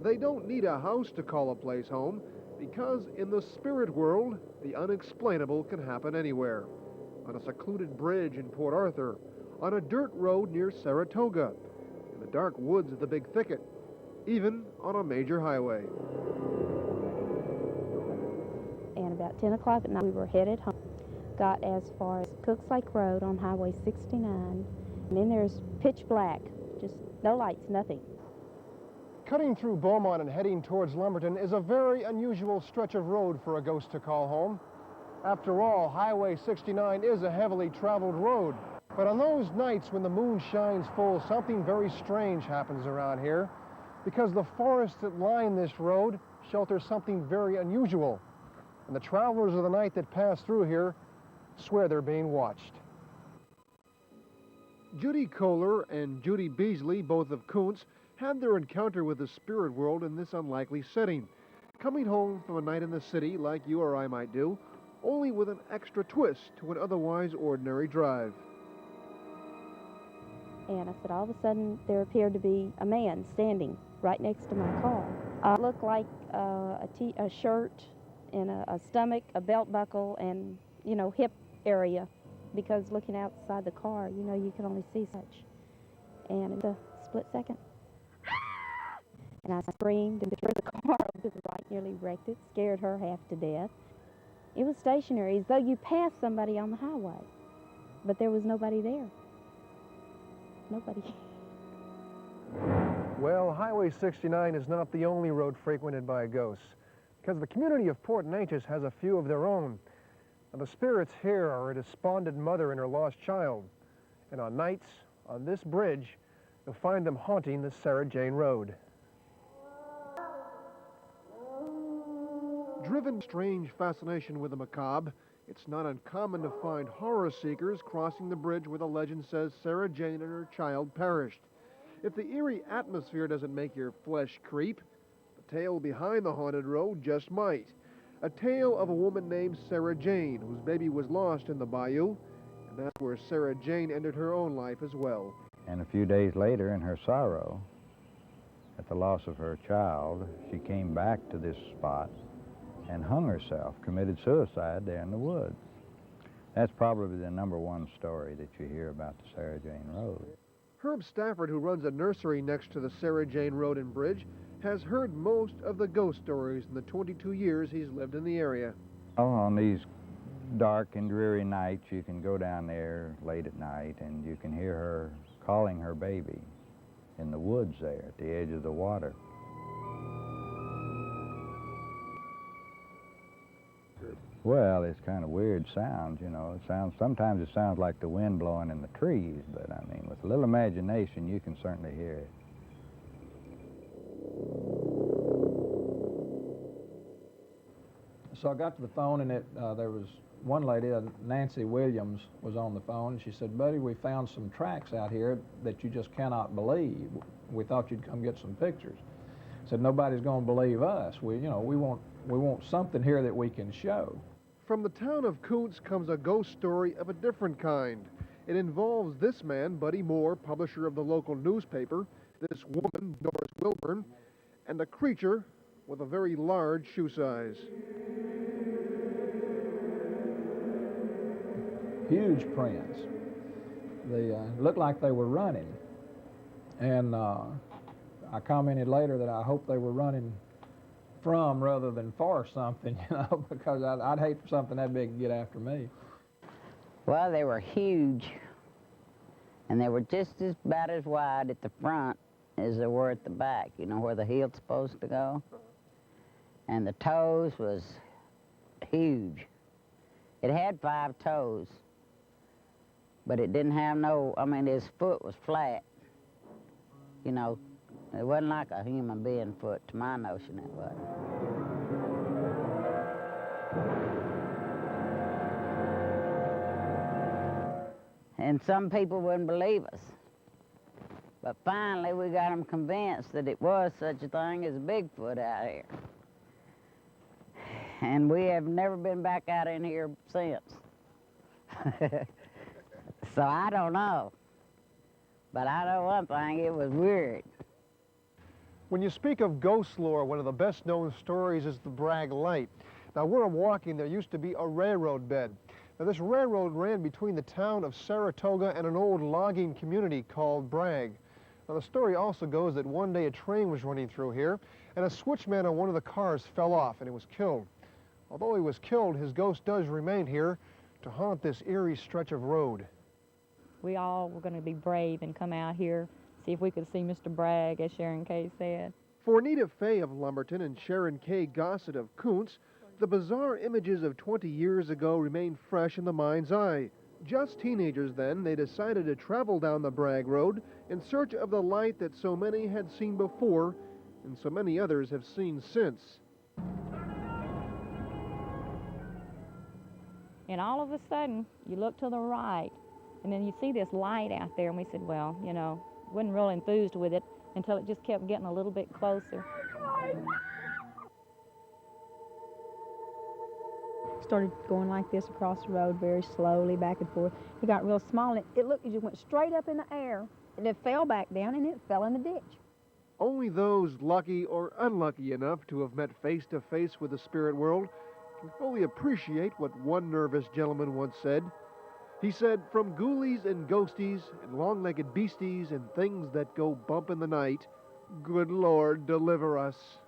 They don't need a house to call a place home, because in the spirit world, the unexplainable can happen anywhere. On a secluded bridge in Port Arthur, on a dirt road near Saratoga, in the dark woods of the Big Thicket, even on a major highway. And about 10 o'clock at night, we were headed home. Got as far as Cooks Lake Road on Highway 69, and then there's pitch black, just no lights, nothing. Cutting through Beaumont and heading towards Lumberton is a very unusual stretch of road for a ghost to call home. After all, Highway 69 is a heavily traveled road. But on those nights when the moon shines full, something very strange happens around here, because the forests that line this road shelter something very unusual. And the travelers of the night that pass through here swear they're being watched. Judy Kohler and Judy Beasley, both of Kuntz, had their encounter with the spirit world in this unlikely setting, coming home from a night in the city like you or I might do, only with an extra twist to an otherwise ordinary drive. And I said, all of a sudden, there appeared to be a man standing right next to my car. It looked like a shirt and a stomach, a belt buckle, and, you know, hip area, because looking outside the car, you know, you can only see such. And in a split second. And I screamed and turned the car over to the right, nearly wrecked it, scared her half to death. It was stationary, as though you passed somebody on the highway, but there was nobody there. Nobody. Well, Highway 69 is not the only road frequented by ghosts, because the community of Port Neches has a few of their own. And the spirits here are a despondent mother and her lost child. And on nights, on this bridge, you'll find them haunting the Sarah Jane Road. Driven strange fascination with the macabre, it's not uncommon to find horror seekers crossing the bridge where the legend says Sarah Jane and her child perished. If the eerie atmosphere doesn't make your flesh creep, the tale behind the haunted road just might. A tale of a woman named Sarah Jane, whose baby was lost in the bayou, and that's where Sarah Jane ended her own life as well. And a few days later, in her sorrow at the loss of her child, she came back to this spot and hung herself, committed suicide there in the woods. That's probably the #1 story that you hear about the Sarah Jane Road. Herb Stafford, who runs a nursery next to the Sarah Jane Road and Bridge, has heard most of the ghost stories in the 22 years he's lived in the area. Oh, on these dark and dreary nights, you can go down there late at night and you can hear her calling her baby in the woods there at the edge of the water. Well, it's kind of weird sound, you know. Sometimes it sounds like the wind blowing in the trees, but I mean, with a little imagination, you can certainly hear it. So I got to the phone, and there was one lady, Nancy Williams, was on the phone, and she said, "Buddy, we found some tracks out here that you just cannot believe. We thought you'd come get some pictures." Said, "Nobody's going to believe us. We want something here that we can show." From the town of Kuntz comes a ghost story of a different kind. It involves this man, Buddy Moore, publisher of the local newspaper, this woman, Doris Wilburn, and a creature with a very large shoe size. Huge prints. They looked like they were running. And I commented later that I hope they were running from rather than for something, you know, because I'd hate for something that big to get after me. Well, they were huge, and they were just about as wide at the front as they were at the back, you know, where the heel's supposed to go. And the toes was huge. It had 5 toes, but it didn't have his foot was flat, you know. It wasn't like a human being foot, to my notion it was. And some people wouldn't believe us. But finally we got them convinced that it was such a thing as a Bigfoot out here. And we have never been back out in here since. So I don't know. But I know one thing, it was weird. When you speak of ghost lore, one of the best known stories is the Bragg Light. Now, where I'm walking, there used to be a railroad bed. Now, this railroad ran between the town of Saratoga and an old logging community called Bragg. Now, the story also goes that one day a train was running through here, and a switchman on one of the cars fell off and he was killed. Although he was killed, his ghost does remain here to haunt this eerie stretch of road. We all were going to be brave and come out here, see if we could see Mr. Bragg, as Sharon Kay said. For Anita Fay of Lumberton and Sharon K. Gossett of Kuntz, the bizarre images of 20 years ago remain fresh in the mind's eye. Just teenagers then, they decided to travel down the Bragg Road in search of the light that so many had seen before and so many others have seen since. And all of a sudden, you look to the right, and then you see this light out there, and we said, well, you know, wasn't real enthused with it until it just kept getting a little bit closer. Started going like this across the road very slowly, back and forth. It got real small, and it looked, it just went straight up in the air, and it fell back down, and it fell in the ditch. Only those lucky or unlucky enough to have met face to face with the spirit world can fully appreciate what one nervous gentleman once said. He said, "From ghoulies and ghosties and long-legged beasties and things that go bump in the night, good Lord, deliver us."